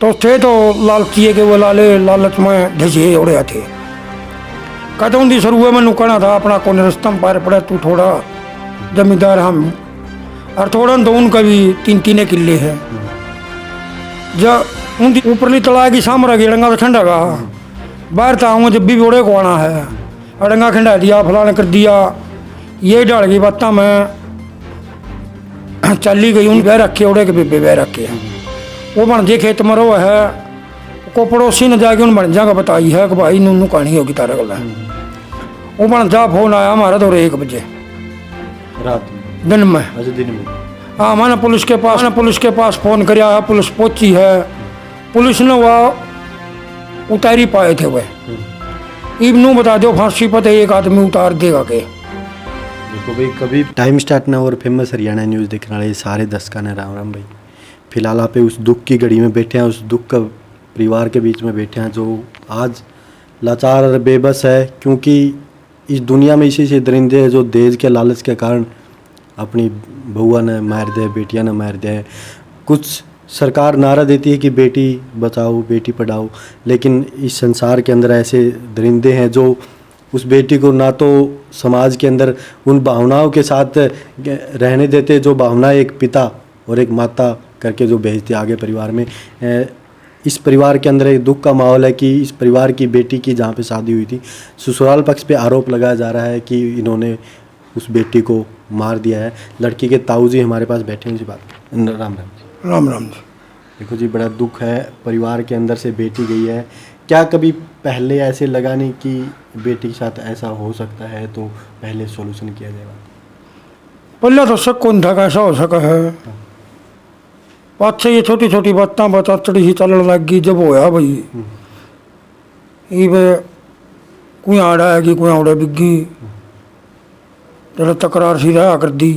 तो थे तो लालची के वो लाले लालच में ढिसे उड़े थे। कहते उनकी शुरू मैनू कहना था अपना कौन रस्तम पार पड़ा तू थोड़ा जमींदार हम और थोड़ा तो उनका भी 3-3 किले है। जब उनकी ऊपरली तला की सामरा गेड़ंगा तो ठंडा का बाहर था हूँ जब भी ओड़े को आना है अड़ंगा खंडा दिया फलाने कर दिया ये डाल की बात मैं चली गई उन बह रखे ओड़े के बेबे बह रखे हैं वो बन जे खेत मरो है को पड़ोसी ने जाके उन बन जागा बताई है कि भाई नूनू कहानी होगी तारे गल वो बन जा फोन आया हमारा तो 1 बजे रात दिन में। अच्छा दिन में। हाँ मैंने पुलिस के पास फोन कराया है पुलिस पहुंची है पुलिस ने वह उतारी पाए थे वह इब नू बता दो फांसी पर एक आदमी उतार देगा के। देखो भाई कभी टाइम स्टार्ट ना और फेमस हरियाणा न्यूज़ देखने वाले सारे दर्शकों ने राम राम भाई। फिलहाल आप उस दुख की घड़ी में बैठे हैं, उस दुख का परिवार के बीच में बैठे हैं जो आज लाचार और बेबस है, क्योंकि इस दुनिया में इसी से दरिंदे हैं जो देश के लालच के कारण अपनी बहुआ ने मार दे, बेटियां ने मार दे। कुछ सरकार नारा देती है कि बेटी बचाओ बेटी पढ़ाओ, लेकिन इस संसार के अंदर ऐसे दरिंदे हैं जो उस बेटी को ना तो समाज के अंदर उन भावनाओं के साथ रहने देते जो भावनाएं एक पिता और एक माता करके जो भेजते आगे परिवार में। इस परिवार के अंदर एक दुख का माहौल है कि इस परिवार की बेटी की जहाँ पे शादी हुई थी ससुराल पक्ष पे आरोप लगाया जा रहा है कि इन्होंने उस बेटी को मार दिया है। लड़की के ताऊ जी हमारे पास बैठे हैं, उनसे बात। राम राम जी। राम राम जी। देखो जी बड़ा दुख है, परिवार के अंदर से बेटी गई है। क्या कभी पहले ऐसे लगा नहीं कि बेटी के साथ ऐसा हो सकता है, तो पहले सॉल्यूशन किया जाएगा? पहले तो शक कौन था कैसा हो सका है, बात से ये छोटी छोटी बातें बता चढ़ी ही चलने लग गई। जब होया भाई ये कोई आड़ा है कि कोई आड़ा बिगी जरा तकरार सी रहा कर दी।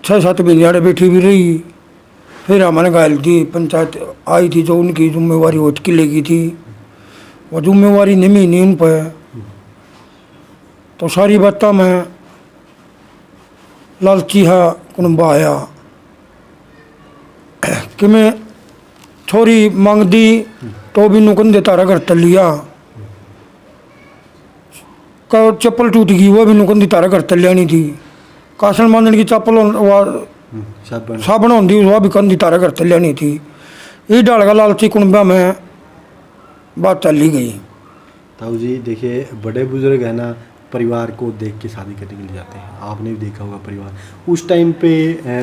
6-7 महीने बैठी भी रही, फिर हमारे घायल थी पंचायत आई थी जो उनकी जिम्मेवारी वो किले की थी, वो जिम्मेवारी नहीं नहीं उन पर। तो सारी बातें मैं लालची है कुनबा आया कि मैं छोरी मांग दी तो भी नुकन देता रहा घर तल लिया, चप्पल टूट गई वो भी नुकन दी तारा घर तल लियानी थी, कासन बांधन की चप्पल साबन होती वह भी कंधी तारा घर तल लियानी थी। ये डाल का लालची कुनबा में बात चली गई। ताऊ जी देखिए बड़े बुजुर्ग है ना, परिवार को देख के शादी करने के लिए जाते हैं। आपने भी देखा होगा परिवार उस टाइम पे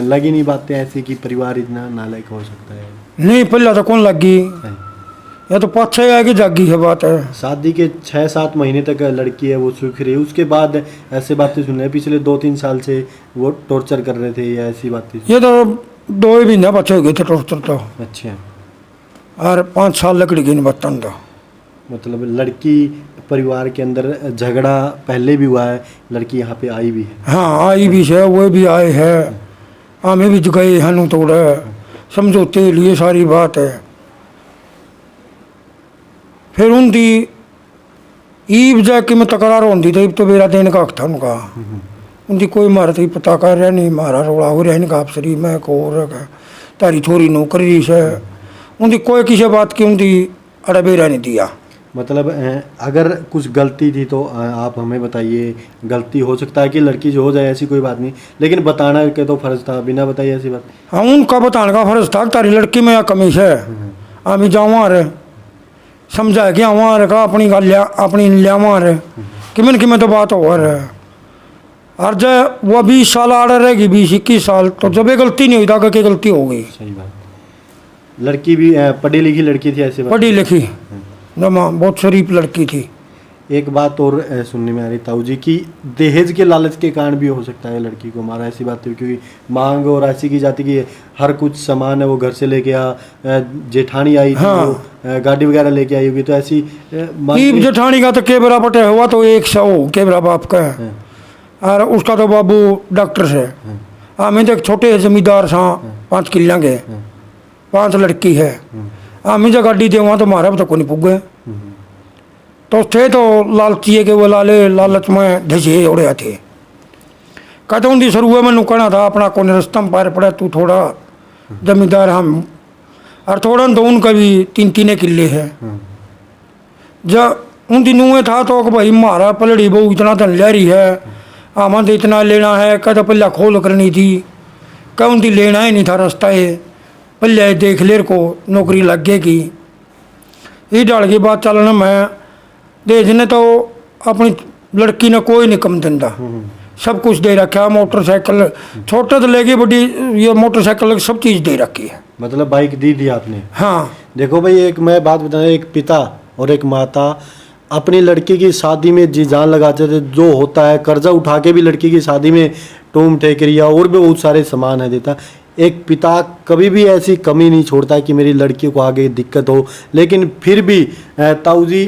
लगी नहीं बातें ऐसी कि परिवार इतना नालायक हो सकता है? नहीं पहला तो कौन लगी, या तो 5-6 आगे जागी है बात है। शादी के 6-7 महीने तक लड़की है वो सुख रही, उसके बाद ऐसे बातें सुन रहे पिछले 2-3 साल से वो टॉर्चर कर रहे थे या ऐसी बातें? ये तो 2 महीने बच्चे हो गए थे टॉर्चर तो। अच्छा। और 5 साल लकड़ी गई बर्तन तो। मतलब लड़की परिवार के अंदर झगड़ा पहले भी हुआ है, लड़की यहाँ पे आई भी है? हाँ आई भी है, वो भी आए है, हमें भी गए हैं थोड़ा समझौते लिए सारी बात है। फिर उनकी ईब जाके मैं तकरार होती तो तो मेरा देने का हक था उनका। उनकी कोई मारा तो पता कर रहा नहीं, मारा रोड़ा हो रहा नहीं आपसरी मैं को तारी छोरी नौकरी से उनकी कोई किसी बात की उनकी अड़बेरा नहीं दिया। मतलब अगर कुछ गलती थी तो आप हमें बताइए, गलती हो सकता है कि लड़की जो हो जाए ऐसी कोई बात नहीं, लेकिन बताना के तो फर्ज था, बिना बताइए ऐसी बात? हाँ उनका बताने का फर्ज था, तारी लड़की में कमी है हमें जाऊँ रे समझा गया वहाँ रखा अपनी गल अपनी लिया वहाँ रे किमें किमें तो बात हो रहा है। और जब वह 20 साल आड़े रहेगी 20-21 साल तो जब ये गलती नहीं हुई था कि गलती हो गई। सही बात। लड़की भी पढ़ी लिखी लड़की थी ऐसे? पढ़ी लिखी बहुत शरीफ लड़की थी। एक बात और सुनने में आ रही ताऊ जी कि दहेज के लालच के कारण भी हो सकता है लड़की को मारा, ऐसी बात है? क्योंकि मांग और ऐसी की जाती कि हर कुछ सामान है वो घर से लेके आ, जेठानी आई थी हाँ। गाड़ी वगैरह लेके आई होगी, तो ऐसी जेठानी का तो केबरा पटे हुआ तो 100 केबरा बाप का है और उसका तो बाबू डॉक्टर से। हमें तो एक छोटे जमींदार सा 5 किलियाँ के 5 लड़की है, हमें जो गाड़ी दे वहाँ तो मारा तो को नहीं पुगे। तो थे तो लालची के वो लाले लालच में ढिसे उड़े थे। कहते उनकी शुरू मैनू कहना था अपना कौन रस्तम पार पड़ा तू थोड़ा जमींदार हम और थोड़ा तो उनका भी 3-3 किले है। जब उन दिनों में था तो कि भाई मारा पलड़ी बहु इतना धन ले रही है, आमद इतना लेना है, कद पल्ला खोल करनी थी, कह उनकी लेना ही नहीं था रास्ता है, पल्ले देख लेर को नौकरी लग गएगी। ये डाल की बात चलना मैं देखने तो अपनी लड़की ने कोई नहीं कम धंधा, सब कुछ दे रखा, मोटरसाइकिल छोटा तो लेगी बड़ी, ये मोटरसाइकिल सब चीज़ दे रखी है। मतलब बाइक दी थी आपने? हाँ। देखो भाई, एक मैं बात बताऊं, एक पिता और एक माता अपनी लड़की की शादी में जी जान लगाते थे। जो होता है कर्जा उठा के भी लड़की की शादी में टूम ठेकरिया और भी बहुत सारे सामान है देता। एक पिता कभी भी ऐसी कमी नहीं छोड़ता कि मेरी लड़की को आगे दिक्कत हो, लेकिन फिर भी ताऊ जी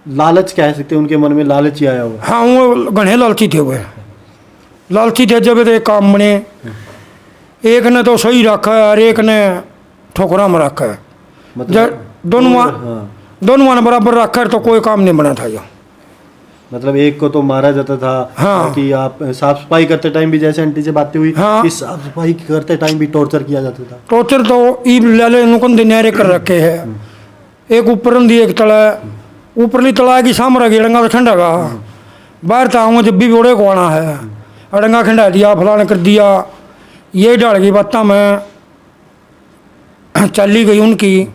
लालच कह सकते हैं, उनके मन में लालच ही आया हुआ। हाँ, वो घने लालची थे, वो लालची थे। जब तो काम बने, एक ने तो सही रखा है और एक ने ठोकरा में रखा है। मतलब दोनों ने बराबर रखा है तो कोई काम नहीं बना था ये। मतलब एक को तो मारा जाता था। हाँ। कि आप साफ सफाई करते टाइम भी, जैसे आंटी से बातें हुई, हाँ। कि साफ सफाई करते टाइम भी टॉर्चर किया जाता था। टॉर्चर तो ईब लाले नुकंदे न्यारे कर रखे है। एक ऊपर दी एक तला, ऊपरली तला की सामरा गेड़ंगा ठंडा का बाहर था हूँ, जब भी बोड़े को आना है अड़ंगा खंडा दिया, फलाने कर दिया। ये डाल की बात मैं चली गई उनकी,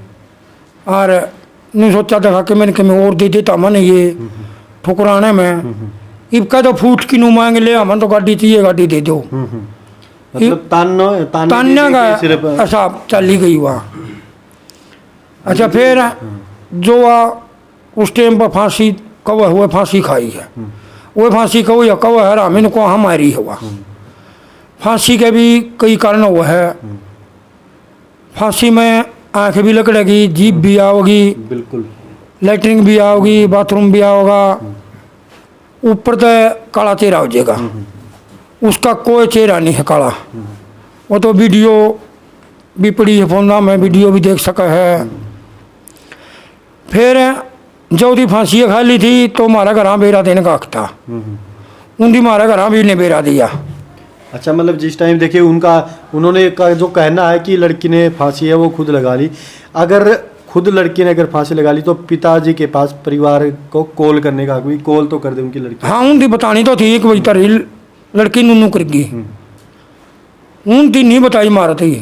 और नहीं सोचा था कि मैंने कहीं और दे देता मैंने ये ठुकराने में। इब का तो फूट की नू मांग ले, हमें तो गाड़ी चाहिए, गाड़ी दे दो। मतलब तान्या का सिर्फ ऐसा चली गई वहाँ। अच्छा, फिर जो उस टाइम पर फांसी कव हुए, फांसी खाई है वो फांसी कहो या कव है हमें को हमारी हुआ। फांसी के भी कई कारण हुआ है। फांसी में आँखें भी लकड़ेगी, जीभ भी आओगी, बिल्कुल लैट्रिन भी आओगी, बाथरूम भी आओगा, ऊपर तो काला चेहरा हो जाएगा। उसका कोई चेहरा नहीं है काला। वो तो वीडियो भी पड़ी है फोन में, वीडियो भी देख सका है। फिर जो उसकी फांसी खा ली थी तो हमारा घर बेरा देने का हक था, उनकी हमारा घर भी ने बेरा दिया। अच्छा, मतलब जिस टाइम देखिए उन्होंने जो कहना है कि लड़की ने फांसी है वो खुद लगा ली। अगर खुद लड़की ने अगर फांसी लगा ली तो पिताजी के पास परिवार को कॉल करने का कोई कॉल तो कर दे उनकी लड़की। हाँ, उनकी बतानी तो थी कि भाई तारी लड़की नूनू करगी, उनकी नहीं बताई मारा थी।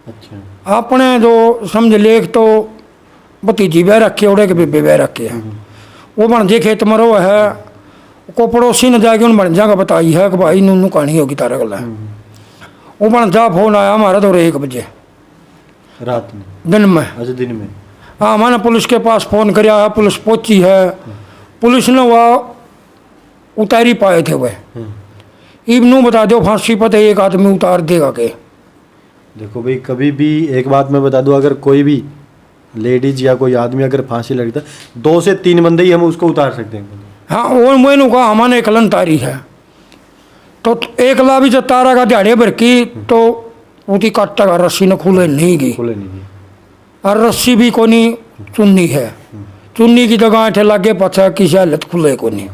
अच्छा। अपने जो समझ लेख तो भतीजी बह रखे, उड़े के बेबे बह रखे है, वो बन जे खेत में रो है, को पड़ोसी ने जाके उन बन जाकर बताई है कि भाई नूनू कहानी होगी तारा गल। वो बन जा फोन आया हमारा तो 1 बजे रात में, दिन में। अच्छा, दिन में। हाँ, मैंने पुलिस के पास फ़ोन कराया है, पुलिस पहुंची है। पुलिस ने वह उतारी पाए थे वह। इब नू बता दो फांसी पर एक आदमी उतार देगा के। देखो भाई, कभी भी एक बात मैं बता दूं, अगर कोई भी लेडीज या कोई आदमी अगर फांसी लगता है 2 से 3 बंदे ही हम उसको उतार सकते हैं। हाँ, वो मैंने कहा हमारे कलन तारी है तो एक ला भी जब तारा का दिहाड़े भर की तो उसकी काटा का रस्सी ने खुले नहीं गई, और रस्सी भी कोनी चुन्नी है, चुन्नी की जगह ऐठे लागे पछा किसी हालत खुले कोनी।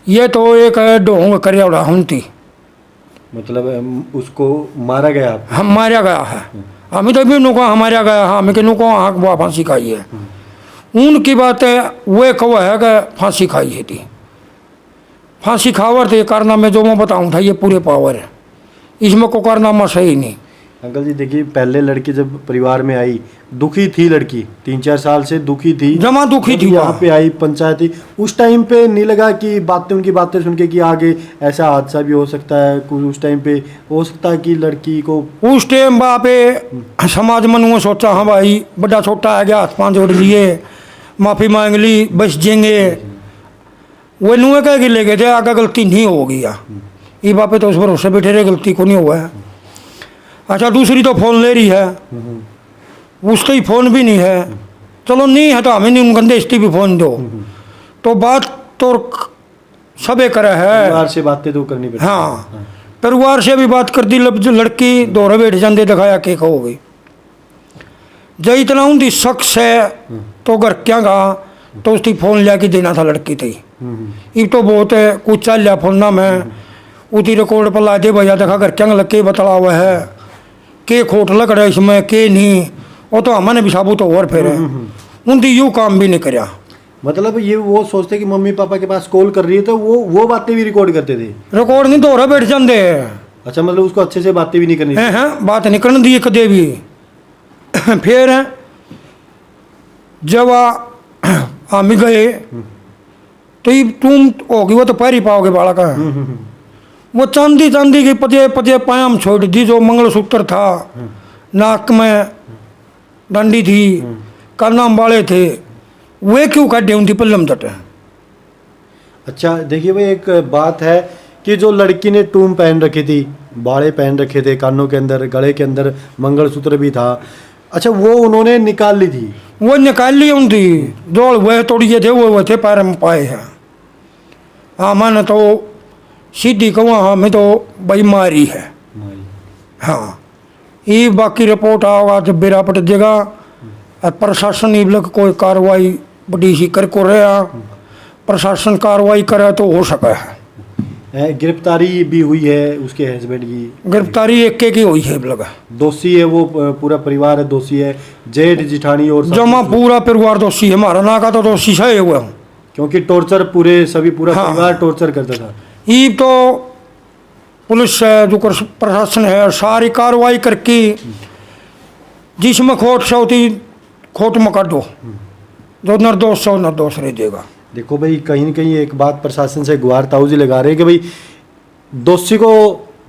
ये तो एक ढोंग करिया हमती, मतलब उसको मारा गया। हम मारा गया है, हमें तो भी नुका हमारा गया है, हमें के नुको आँख बुआ फांसी खाई है। उनकी बात है वे कहो है कि फांसी खाई है थी, फांसी खावर थे कारनामे जो मैं बताऊँ था ये पूरे पावर है, इसमें को कारनामा सही नहीं। अंकल जी देखिए, पहले लड़की जब परिवार में आई दुखी थी, लड़की 3-4 साल से दुखी थी, जमा दुखी थी। यहाँ पे आई पंचायत थी, उस टाइम पे नहीं लगा कि बातें उनकी बातें सुन के कि आगे ऐसा हादसा भी हो सकता है, कुछ उस टाइम पे हो सकता है कि लड़की को उस टाइम पे समाज मन सोचा हाँ भाई बड़ा छोटा आ गया, हाथ पाँव जोड़ लिए, माफ़ी मांग ली, बच जाएंगे। वो नुए कह के ले गए थे, आगे गलती नहीं हो गया, ये बापे तो उस भरोसे बैठे रहे, गलती को नहीं हुआ है। अच्छा, दूसरी तो फ़ोन ले रही है, उसका ही फ़ोन भी नहीं है, चलो नहीं है तो हमें नहीं गंदे इसकी भी फ़ोन दो, तो बात तो सबे करे है, परिवार से बातें तो करनी पड़ती। हाँ, परिवार से भी बात कर दी, जो लड़की दोहरे बैठ जाते दिखाया के कहोगे। जब इतना उनकी शख्स है तो घर क्या कहा तो उसकी फ़ोन लिया देना था लड़की थी। ये तो बहुत है कुछ चल लिया फोन ना में उसी रिकॉर्ड पर ला दे भैया देखा घर क्या लग के बतला हुआ है के खोट लग रहा है इसमें के नहीं, वो तो हमने भी साबुत और फिर उनकी यूँ काम भी नहीं करया। मतलब ये वो सोचते कि मम्मी पापा के पास कॉल कर रही है तो वो बातें भी रिकॉर्ड करते थे। रिकॉर्ड नहीं दोहरा बैठ जाते। अच्छा, मतलब उसको अच्छे से बातें भी नहीं करनी हैं हैं बात नहीं करने दी कदे भी। फिर जब हम गए तो ये तुम होगी वो तो पैर ही पाओगे बालक। वो चांदी चांदी की पजे पजे पायाम छोड़ दी, जो मंगलसूत्र था, नाक में डंडी थी, कानाम वाले थे, वे क्यों काटे उनकी पल्लम तट। अच्छा देखिए भाई, एक बात है कि जो लड़की ने टूम पहन रखी थी, बाड़े पहन रखे थे, कानों के अंदर, गले के अंदर मंगलसूत्र भी था, अच्छा वो उन्होंने निकाल ली थी। वो निकाल ली उनकी, जो वह तोड़िए थे वो थे पैर में पाए हैं। हाँ मैंने तो सीधी कहूँ, हाँ मैं तो भाई मारी है। हाँ ये बाकी रिपोर्ट आओगा जब बेरा पट देगा और प्रशासन ये लोग कोई कार्रवाई बड़ी सी कर को रहा, प्रशासन कार्रवाई करे तो हो सका है। गिरफ्तारी भी हुई है उसके हस्बैंड की। गिरफ्तारी एक की हुई है लगा। दोषी है वो, पूरा परिवार है दोषी है, जेठ जिठानी और जमा पूरा परिवार दोषी है। हमारा ना का तो दोषी है हुआ, क्योंकि टॉर्चर पूरे सभी पूरा हाँ। परिवार टॉर्चर करता था। ये तो पुलिस है जो प्रशासन है सारी कार्रवाई करके जिसमें खोट से होती खोट में काटो, जो निर्दोष से निर्दोष रह देगा। देखो भाई, कहीं न कहीं एक बात प्रशासन से गुहार ताऊजी लगा रहे हैं कि भाई दोषी को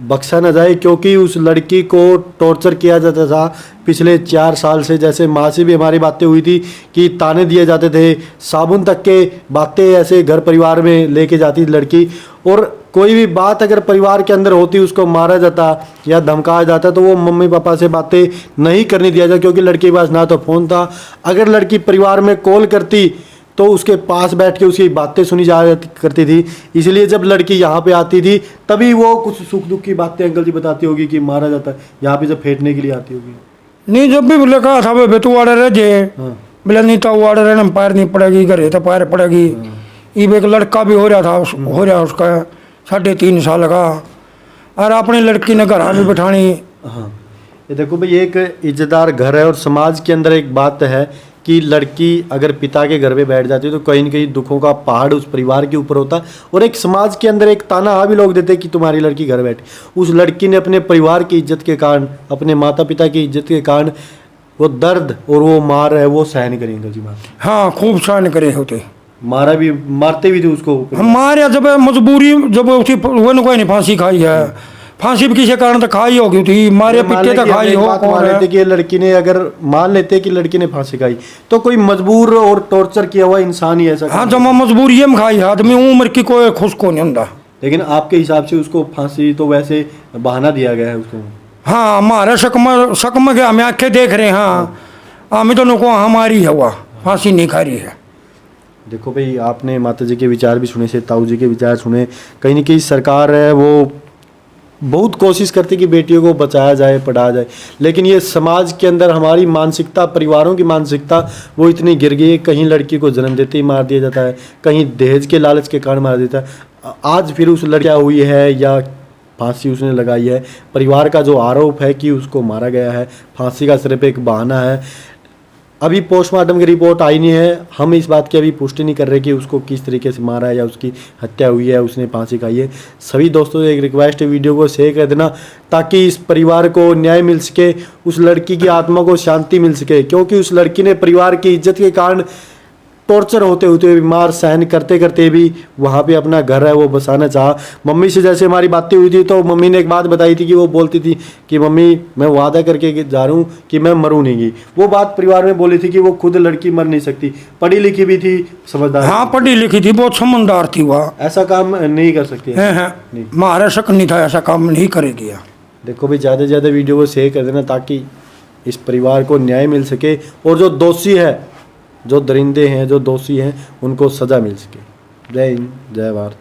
बख्शा न जाए, क्योंकि उस लड़की को टॉर्चर किया जाता था पिछले 4 साल से। जैसे माँ से भी हमारी बातें हुई थी कि ताने दिए जाते थे, साबुन तक के बातें ऐसे घर परिवार में लेके जाती थी लड़की, और कोई भी बात अगर परिवार के अंदर होती उसको मारा जाता या धमकाया जाता तो वो मम्मी पापा से बातें नहीं करने दिया जाता, क्योंकि लड़की के पास ना तो फ़ोन था। अगर लड़की परिवार में कॉल करती तो उसके पास बैठ के उसकी बातें सुनी जा करती थी। इसलिए जब लड़की यहाँ पे आती थी तभी वो कुछ सुख दुख की बातें अंकल जी बताती होगी कि मारा जाता है, यहाँ पे जब फेंटने के लिए आती होगी। नहीं जब भी बोले कहा था भाई तू वाड़े रह जे, बोले नहीं तो वाड़े रहने पैर नहीं पड़ेगी, घरे तो पैर पड़ेगी। ये एक लड़का भी हो रहा था, हो रहा उसका 3.5 साल का, और अपनी लड़की ने घर में बिठानी। हाँ ये देखो भाई, एक इज्जतदार घर है और समाज के अंदर एक बात है कि लड़की अगर पिता के घर पे बैठ जाती है तो कहीं न कहीं दुखों का पहाड़ उस परिवार के ऊपर होता है, और एक समाज के अंदर एक ताना भी लोग देते कि तुम्हारी लड़की घर बैठी। उस लड़की ने अपने परिवार की इज्जत के कारण, अपने माता पिता की इज्जत के कारण वो दर्द और वो मार है वो सहन करेंगे जी। हाँ खूब सहन करे होते, मारते भी थे उसको। हम मारे जब मजबूरी, जब उसी वो ने कोई नहीं फांसी खाई है, फांसी भी किसी कारण तो खाई होगी थी, मारे पिटे तो खाई हो। मान लेते कि लड़की ने, अगर मान लेते कि लड़की ने फांसी खाई तो कोई मजबूर और टॉर्चर किया हुआ इंसान ही ऐसा। हाँ जब मजबूरी में खाई आदमी, उम्र की कोई खुश को नहीं होता। लेकिन आपके हिसाब से उसको फांसी तो वैसे बहाना दिया गया है उसको। हाँ हमारे शक में हमें आंखें देख रहे हैं। हाँ हमें तो नुको हमारी है, हुआ फांसी नहीं खा रही है। देखो भाई, आपने माता जी के विचार भी सुने, से ताऊ जी के विचार सुने। कहीं न कहीं सरकार है वो बहुत कोशिश करती कि बेटियों को बचाया जाए, पढ़ाया जाए, लेकिन ये समाज के अंदर हमारी मानसिकता, परिवारों की मानसिकता वो इतनी गिर गई है। कहीं लड़की को जन्म देते ही मार दिया जाता है, कहीं दहेज के लालच के कारण मार देता है। आज फिर उस लड़की हुई है या फांसी उसने लगाई है, परिवार का जो आरोप है कि उसको मारा गया है, फांसी का सिर्फ एक बहाना है। अभी पोस्टमार्टम की रिपोर्ट आई नहीं है, हम इस बात की अभी पुष्टि नहीं कर रहे कि उसको किस तरीके से मारा है या उसकी हत्या हुई है, उसने फांसी खाई है। सभी दोस्तों से एक रिक्वेस्ट है, वीडियो को शेयर कर देना ताकि इस परिवार को न्याय मिल सके, उस लड़की की आत्मा को शांति मिल सके, क्योंकि उस लड़की ने परिवार की इज्जत के कारण टॉर्चर होते होते भी, मार सहन करते करते भी वहाँ पे अपना घर है वो बसाना चाहा। मम्मी से जैसे हमारी बातें हुई थी तो मम्मी ने एक बात बताई थी कि वो बोलती थी कि मम्मी मैं वादा करके जा रहा हूँ कि मैं मरूँ नहीं। वो बात परिवार में बोली थी कि वो खुद लड़की मर नहीं सकती, पढ़ी लिखी भी थी, समझदार। हाँ पढ़ी लिखी थी, बहुत समझदार थी वह, ऐसा काम नहीं कर सकती है। हमारा शक नहीं था ऐसा काम नहीं करेगी। देखो भाई, ज़्यादा से ज़्यादा वीडियो को शेयर कर देना ताकि इस परिवार को न्याय मिल सके, और जो दोषी है, जो दरिंदे हैं, जो दोषी हैं, उनको सज़ा मिल सके। जय हिंद, जय भारत।